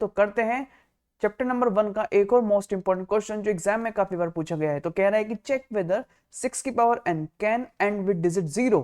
तो करते हैं चैप्टर नंबर 1 का एक और मोस्ट इंपोर्टेंट क्वेश्चन जो एग्जाम में काफी बार पूछा गया है। तो कह रहा है कि चेक वेदर 6 की power n can and with digit 0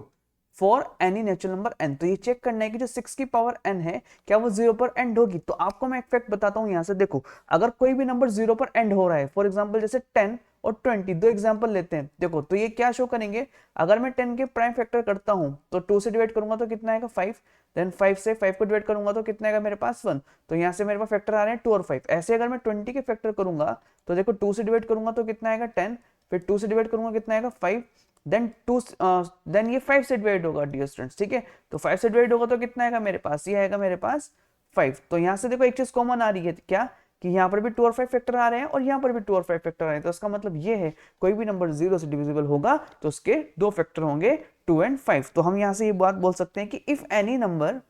for any natural number n। तो ये चेक करना है कि जो 6 की पावर n है क्या वो 0 पर एंड होगी। तो आपको मैं एक फैक्ट बताता हूं, यहां से देखो, अगर कोई भी नंबर 0 पर एंड हो रहा है, फॉर एग्जांपल जैसे 10 और 20, दो एग्जांपल लेते हैं। देखो तो ये क्या शो करेंगे, अगर मैं 10 के प्राइम फैक्टर करता हूं तो 2 से डिवाइड करूंगा तो कितना आएगा 5, देन 5 से 5 को डिवाइड करूंगा तो कितना आएगा मेरे पास 1। तो यहाँ से मेरे पास फैक्टर आ रहे हैं 2 और 5। ऐसे अगर मैं 20 के फैक्टर करूंगा तो देखो 2 से डिवाइड करूंगा तो कितना आएगा 10, फिर 2 से डिवाइड करूंगा कितना आएगा 5, देन ये 5 से डिवाइड होगा डियर स्टूडेंट्स, ठीक है। तो 5 से डिवाइड होगा तो कितना आएगा मेरे पास, ये आएगा मेरे पास 5। तो यहाँ से देखो एक चीज कॉमन आ रही है क्या, कि यहाँ पर भी 2 और 5 फैक्टर आ रहे हैं और यहाँ पर भी 2 और 5 फैक्टर आ रहे हैं। तो इसका मतलब ये है कोई भी नंबर 0 से डिविजिबल होगा तो उसके दो फैक्टर होंगे 2 एंड 5। तो हम यहाँ से ये बात बोल सकते हैं कि if any number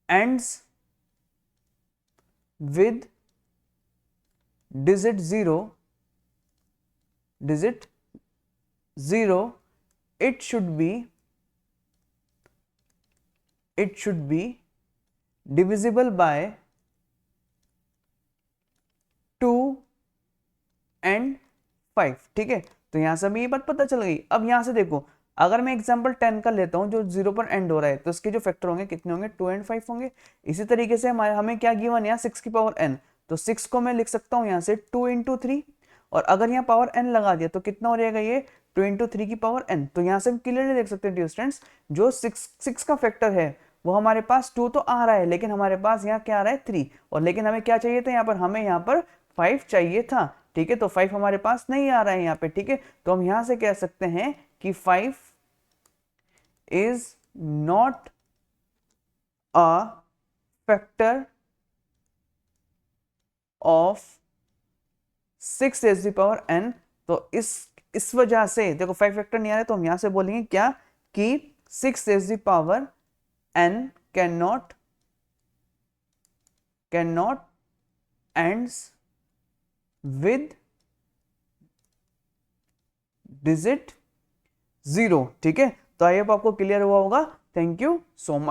ends with digit 0, it should be divisible by 2 and 5, ठीक है। तो यहां से हमें ये बात पता चल गई। अब यहां से देखो, अगर मैं एग्जांपल 10 का लेता हूं जो 0 पर एंड हो रहा है, तो इसके जो फैक्टर होंगे कितने होंगे 2 एंड 5 होंगे। इसी तरीके से हमें क्या गिवन है यहाँ 6 की पावर n, तो 6 को मैं लिख सकता हूं यहाँ से 2 इंटू 3, और अगर यहाँ पावर n लगा दिया तो कितना हो जाएगा ये 2 इंटू 3 की पावर n। तो यहाँ से हम क्लियरली देख सकते हैं डियर स्टूडेंट्स, जो 6 का फैक्टर है वो हमारे पास 2 तो आ रहा है, लेकिन हमारे पास यहाँ क्या आ रहा है 3, और लेकिन हमें क्या चाहिए था यहाँ पर, हमें यहाँ पर 5 चाहिए था, ठीक है। तो 5 हमारे पास नहीं आ रहा है यहाँ पे, ठीक है। तो हम यहां से कह सकते हैं कि 5 is not a factor of 6 as the power n। तो इस वजह से देखो 5 फैक्टर नहीं आ रहा है, तो हम यहां से बोलेंगे क्या कि 6 as the power n can not ends with digit 0, ठीक है। तो आई होप आपको क्लियर हुआ होगा। Thank you so much.